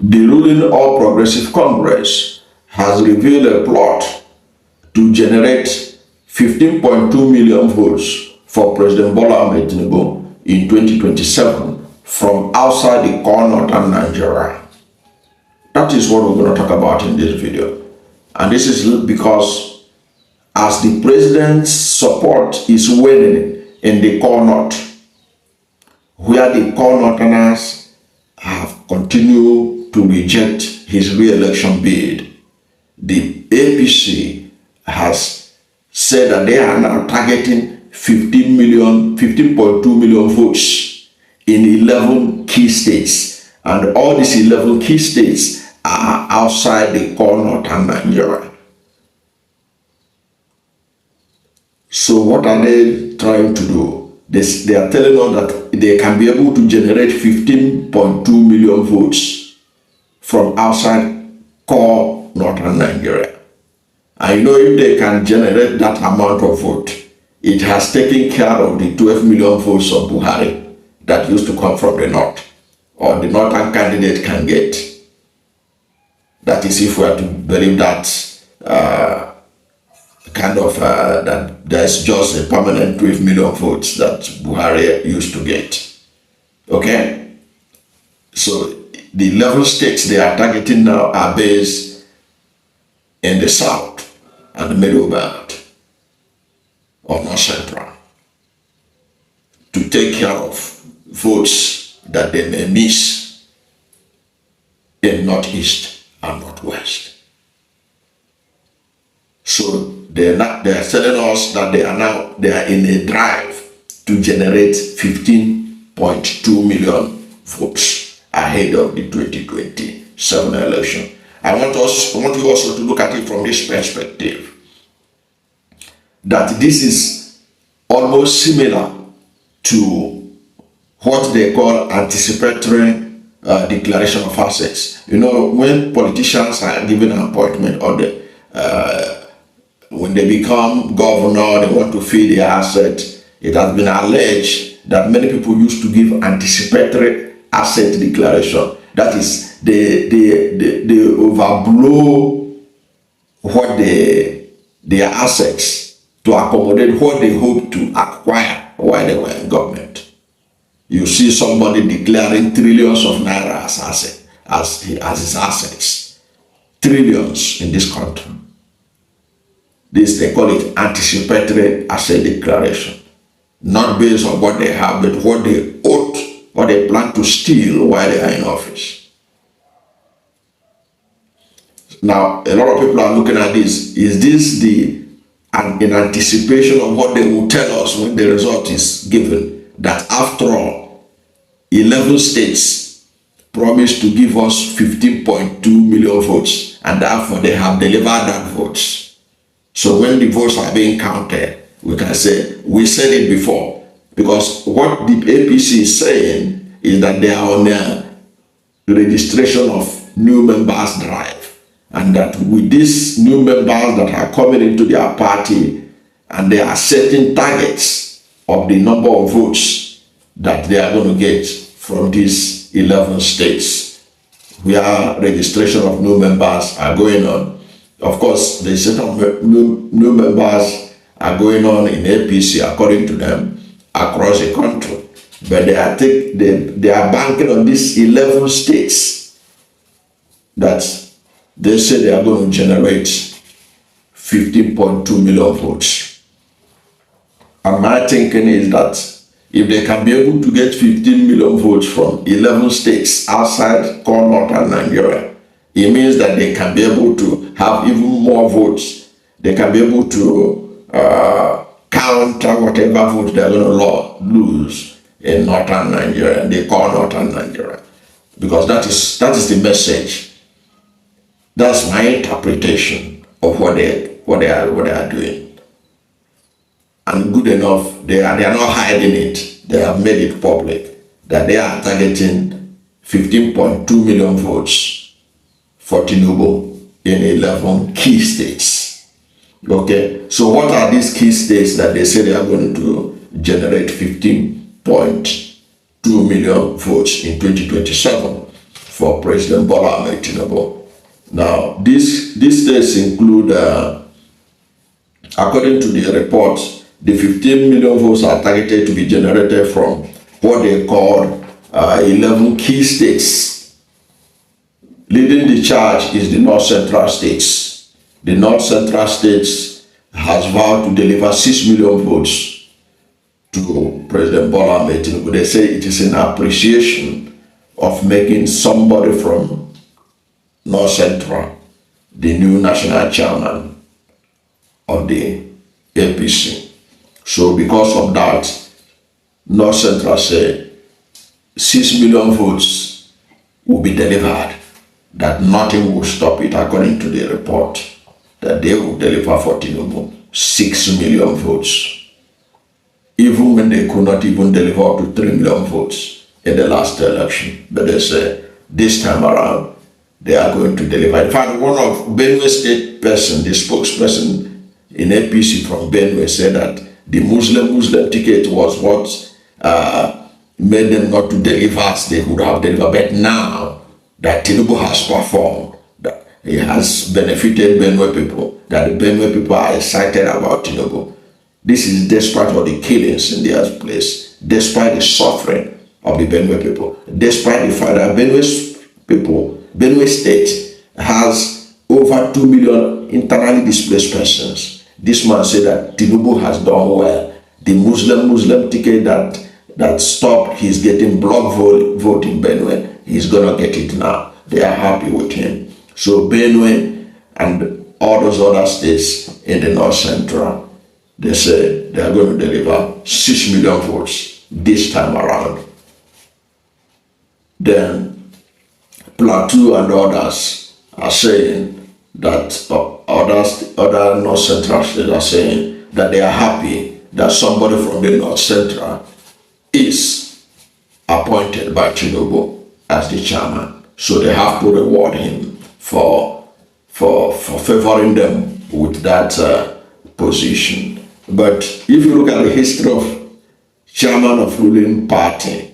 The ruling All Progressives Congress has revealed a plot to generate 15.2 million votes for President Bola Ahmed Tinubu in 2027 from outside the core northern Nigeria. That is what we're going to talk about in this video. And this is because as the president's support is waning in the core north, where the core northerners have continued to reject his re-election bid, the APC has said that they are now targeting 15.2 million votes in 11 key states. And all these 11 key states are outside the core northern Nigeria. So what are they trying to do? They are telling us that they can be able to generate 15.2 million votes from outside core northern Nigeria. And you know, if they can generate that amount of vote, it has taken care of the 12 million votes of Buhari that used to come from the north, or the northern candidate can get. That is, if we are to believe that that there's just a permanent 12 million votes that Buhari used to get. Okay? So the 11 states they are targeting now are based in the south and the middle belt of North Central to take care of votes that they may miss in Northeast and Northwest. So they are telling us that they are in a drive to generate 15.2 million votes ahead of the 2027 election. I want you also to look at it from this perspective, that this is almost similar to what they call anticipatory declaration of assets. You know, when politicians are given an appointment or when they become governor, they want to feed their asset. It has been alleged that many people used to give anticipatory asset declaration. That is, they overblow what their assets to accommodate what they hope to acquire while they were in government. You see somebody declaring trillions of naira as his assets. Trillions in this country. This, they call it anticipatory asset declaration. Not based on what they have, but what they ought, what they plan to steal while they are in office. Now, a lot of people are looking at this. Is this in anticipation of what they will tell us when the result is given? That after all, 11 states promised to give us 15.2 million votes, and therefore they have delivered that votes. So when the votes are being counted, we can say, we said it before, because what the APC is saying is that they are on a registration of new members drive, and that with these new members that are coming into their party, and they are setting targets of the number of votes that they are going to get from these 11 states where registration of new members are going on. Of course, the set of new members are going on in APC, according to them, across the country. But they are banking on these 11 states that they say they are going to generate 15.2 million votes. And my thinking is that if they can be able to get 15 million votes from 11 states outside core northern Nigeria, it means that they can be able to have even more votes. They can be able to counter whatever votes they're going to lose in northern Nigeria, they call northern Nigeria. Because that is the message. That's my interpretation of what they are doing. And good enough, they are not hiding it. They have made it public that they are targeting 15.2 million votes for Tinubu in 11 key states. Okay, so what are these key states that they say they are going to generate 15.2 million votes in 2027 for President Bola Ahmed Tinubu. Now, these states include, according to the report, the 15 million votes are targeted to be generated from what they call 11 key states. Leading the charge is the North Central states. The North Central states has vowed to deliver 6 million votes to President Bola Ahmed Tinubu. They say it is in appreciation of making somebody from North Central the new national chairman of the APC. So because of that, North Central say 6 million votes will be delivered, that nothing will stop it, according to the report, that they will deliver for Tinubu 6 million votes, even when they could not even deliver up to 3 million votes in the last election. But they say this time around, they are going to deliver. In fact, one of Benue State person, the spokesperson in APC from Benue, said that the Muslim ticket was what made them not to deliver as they would have delivered. But now that Tinubu has performed, that he has benefited Benue people, that the Benue people are excited about Tinubu. This is despite all the killings in their place, despite the suffering of the Benue people, despite the fact that Benue State has over 2 million internally displaced persons. This man said that Tinubu has done well. The Muslim ticket that stopped his getting block vote in Benue, he's gonna get it now. They are happy with him. So Benue and all those other states in the North Central, they say they are going to deliver 6 million votes this time around. Then Plateau and others are saying that other North Central states are saying that they are happy that somebody from the North Central is appointed by Tinubu as the chairman. So they have to reward him for favoring them with that position. But if you look at the history of chairman of ruling party,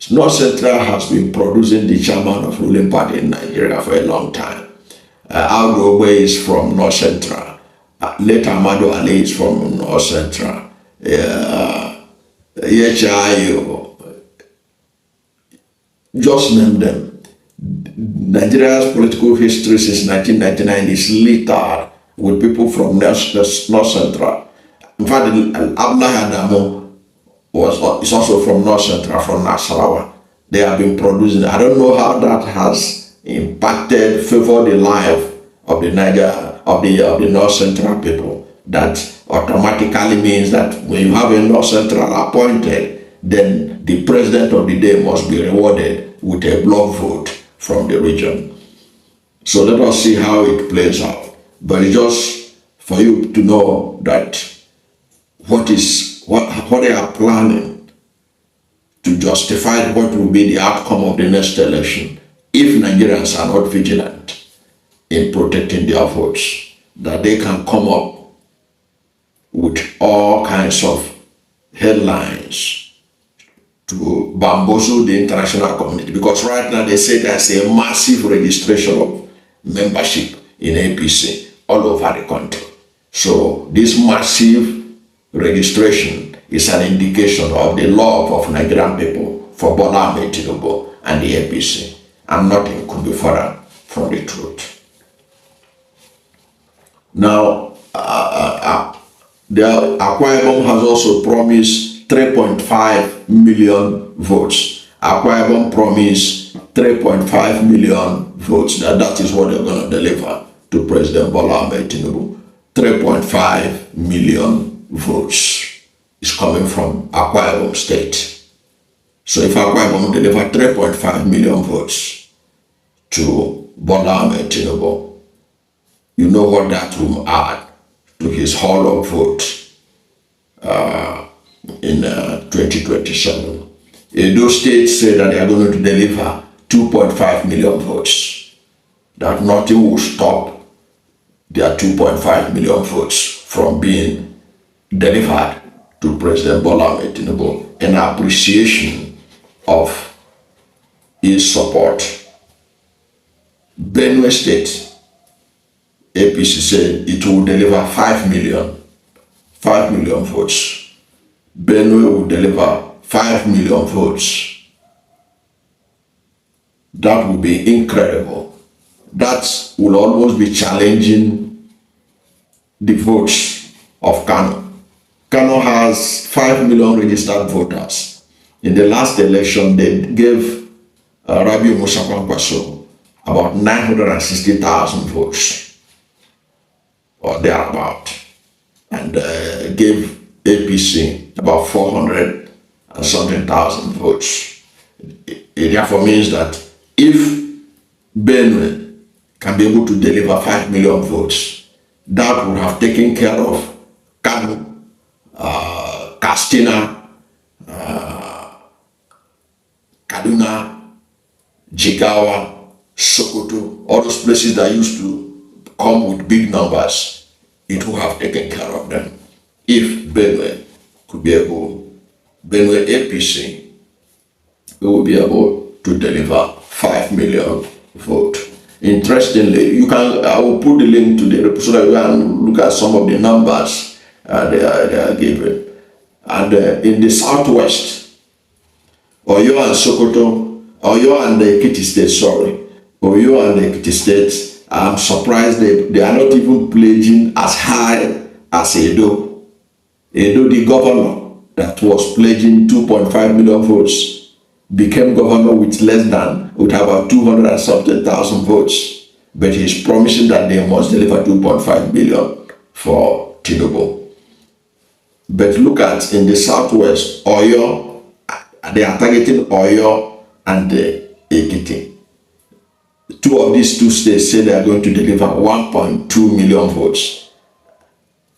North Central has been producing the chairman of ruling party in Nigeria for a long time. Aldo Ogbe is from North Central. Later Amado Ali is from North Central. Just name them. Nigeria's political history since 1999 is littered with people from North Central. In fact, Abdullah Adamo is also from North Central, from Nasarawa. They have been producing. I don't know how that has impacted, favored the life of the North Central people. That automatically means that when you have a North Central appointed, then the president of the day must be rewarded with a block vote from the region. So let us see how it plays out. But it's just for you to know that what they are planning to justify what will be the outcome of the next election if Nigerians are not vigilant in protecting their votes, that they can come up with all kinds of headlines to bamboozle the international community. Because right now they say there's a massive registration of membership in APC all over the country. So this massive registration is an indication of the love of Nigerian people for Bola Ahmed Tinubu and the APC, and nothing could be further from the truth. Now, the Akwa Ibom has also promised 3.5 million votes. Akwa Ibom promised 3.5 million votes. Now that is what they're going to deliver to President Bola Ahmed Tinubu. 3.5 million votes is coming from Akwa Ibom State. So if Akwa Ibom deliver 3.5 million votes to Bola Ahmed Tinubu, you know what that will add to his haul of vote in 2027. Edo State said that they are going to deliver 2.5 million votes, that nothing will stop their 2.5 million votes from being delivered to President Bola Ahmed Tinubu in appreciation of his support Benue State, APC said it will deliver 5 million votes. Benue will deliver 5 million votes. That would be incredible. That will almost be challenging the votes of Kano. Kano has 5 million registered voters. In the last election, they gave Rabiu Musa Kwankwaso about 960,000 votes, or thereabout, and gave APC about 400 and something thousand votes. It therefore means that if Benue can be able to deliver 5 million votes, that would have taken care of Kano, Katsina, Kaduna, Jigawa, Sokoto, all those places that used to come with big numbers. It would have taken care of them if Benue could be able, Benue APC, we will be able to deliver 5 million votes. Interestingly, I will put the link to the so that you can look at some of the numbers they are given. And in the southwest, Oyo and Sokoto, Oyo and the Ekiti State, Oyo and the Ekiti State, I'm surprised they are not even pledging as high as Edo. Edo, the governor that was pledging 2.5 million votes, became governor with about 200 and something thousand votes. But he's promising that they must deliver 2.5 billion for Tinubu. But look at in the southwest, Oyo, they are targeting Oyo and Ekiti. Two of these two states say they are going to deliver 1.2 million votes.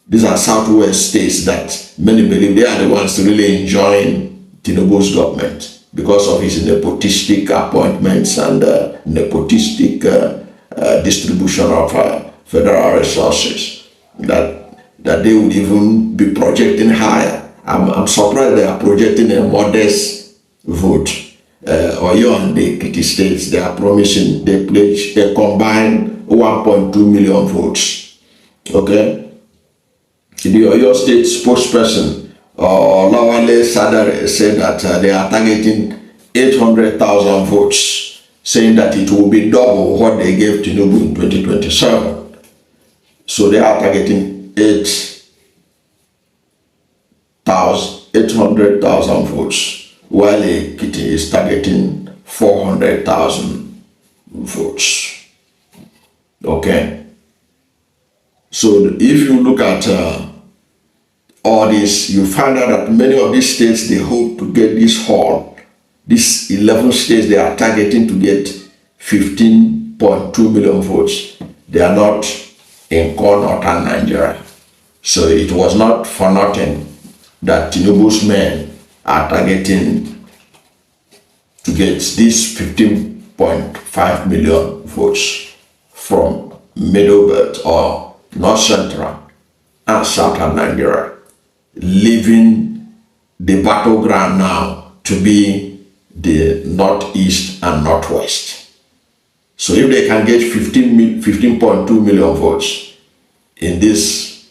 These are southwest states that many believe they are the ones really enjoying Tinubu's government because of his nepotistic appointments and nepotistic distribution of federal resources. That they would even be projecting higher. I'm surprised they are projecting a modest vote. Oyo and the Ekiti states, they are promising, they pledge a combined 1.2 million votes. Okay? The Oyo State spokesperson, Lawale Sadare, said that they are targeting 800,000 votes, saying that it will be double what they gave Tinubu in 2027. So they are targeting 800,000 votes, while Ekiti is targeting 400,000 votes. Okay? So if you look at all this, you find out that many of these states, they hope to get this haul. These 11 states, they are targeting to get 15.2 million votes. They are not in core northern Nigeria. So it was not for nothing that Tinubu's men are targeting to get these 15.5 million votes from Middle Belt or North Central and Southern Nigeria, leaving the battleground now to be the Northeast and Northwest. So if they can get 15.2 million votes in these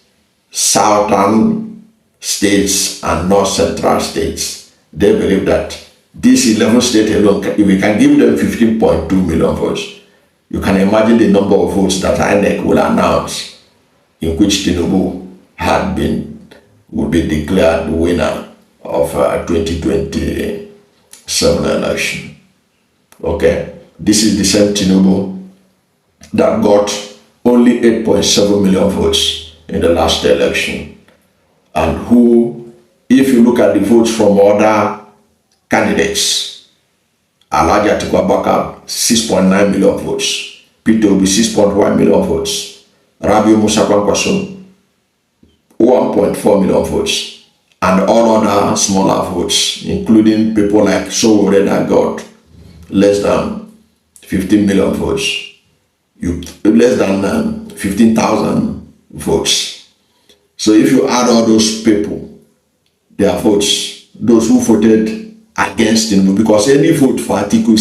Southern states and North Central states, they believe that these 11 states alone, if we can give them 15.2 million votes, you can imagine the number of votes that INEC will announce in which Tinubu would be declared the winner of 2027 election. Okay, this is the same Tinubu that got only 8.7 million votes in the last election, and who, if you look at the votes from other candidates, Alhaji Atiku Abubakar 6.9 million votes, Peter Obi 6.1 million votes, Rabiu Musa Kwankwaso 1.4 million votes, and all other smaller votes, including people like Sowore that got less than 15 million votes, less than 15,000 votes. So if you add all those people, their votes, those who voted against Tinubu, because any vote for Atiku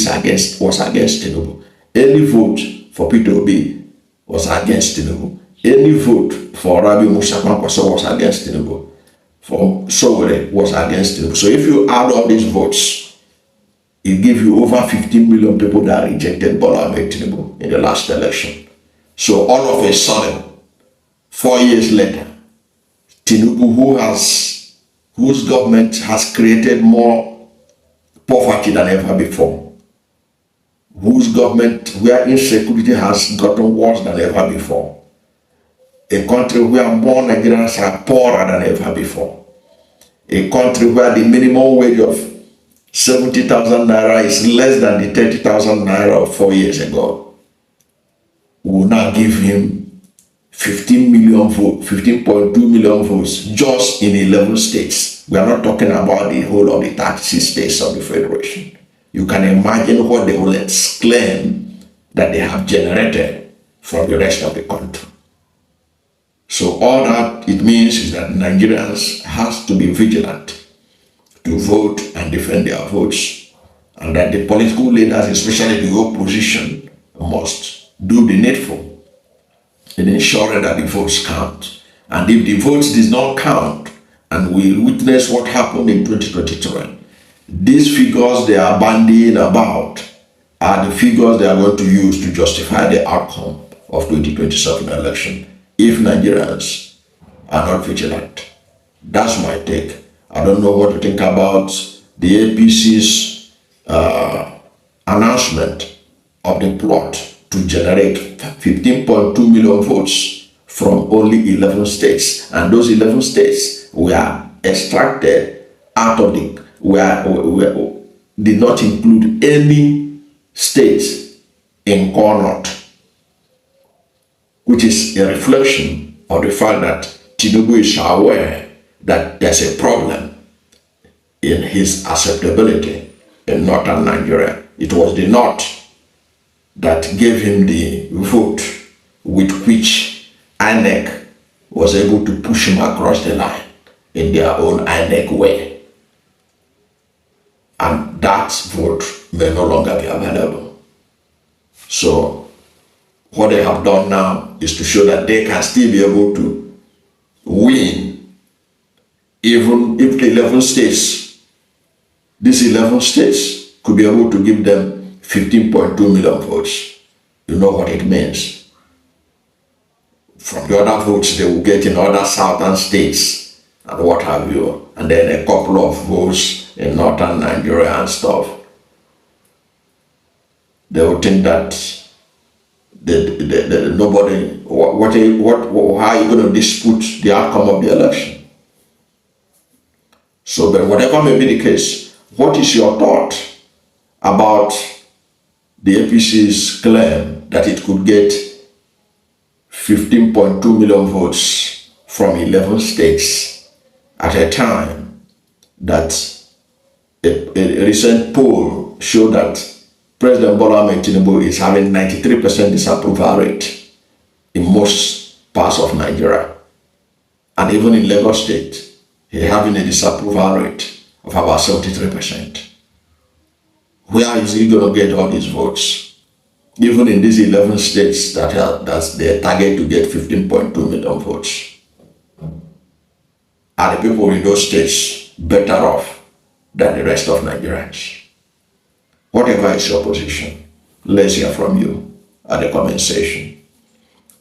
was against Tinubu. Any vote for Peter Obi was against Tinubu. Any vote for Rabi Musa Kwankwaso was against Tinubu. For Sowore was against Tinubu. So if you add all these votes, it gives you over 15 million people that rejected Bola Ahmed Tinubu in the last election. So all of a sudden, 4 years later, Tinubu, whose government has created more poverty than ever before, whose government where insecurity has gotten worse than ever before, a country where more Nigerians are poorer than ever before, a country where the minimum wage of 70,000 naira is less than the 30,000 naira of 4 years ago, we will now give him 15 million votes, 15.2 million votes just in 11 states. We are not talking about the whole of the 36 states of the Federation. You can imagine what they will exclaim that they have generated from the rest of the country. So all that it means is that Nigerians have to be vigilant to vote and defend their votes, and that the political leaders, especially the opposition, must do the needful in ensuring that the votes count. And if the votes did not count, and we witness what happened in 2023, these figures they are bandying about are the figures they are going to use to justify the outcome of 2027 election if Nigerians are not vigilant. That's my take. I don't know what to think about the APC's announcement of the plot to generate 15.2 million votes from only 11 states. And those 11 states were extracted out of did not include any states in core north, which is a reflection of the fact that Tinubu is aware that there's a problem in his acceptability in northern Nigeria. It was the north that gave him the vote with which INEC was able to push him across the line in their own INEC way. And that vote may no longer be available. So what they have done now is to show that they can still be able to win, even if the 11 states, these 11 states could be able to give them 15.2 million votes. You know what it means. From the other votes they will get in other southern states and what have you, and then a couple of votes in northern Nigeria and stuff. They will think that nobody, how are you going to dispute the outcome of the election? So, but whatever may be the case, what is your thought about the APC's claim that it could get 15.2 million votes from 11 states at a time that a recent poll showed that President Bola Ahmed Tinubu is having 93% disapproval rate in most parts of Nigeria. And even in Lagos State, he's having a disapproval rate of about 73%. Where is he going to get all these votes? Even in these 11 states that's their target to get 15.2 million votes. Are the people in those states better off than the rest of Nigerians? Whatever is your position, let's hear from you at the comment section.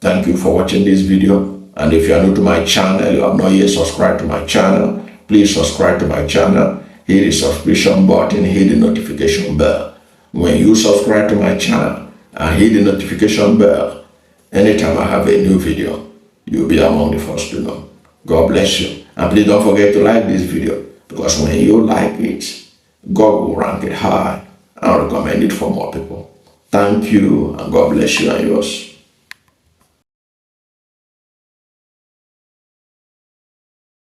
Thank you for watching this video. And if you are new to my channel, you have not yet subscribed to my channel, please subscribe to my channel. Hit the subscription button, hit the notification bell. When you subscribe to my channel and hit the notification bell, anytime I have a new video, you'll be among the first to know. God bless you. And please don't forget to like this video, because when you like it, God will rank it high and recommend it for more people. Thank you, and God bless you and yours.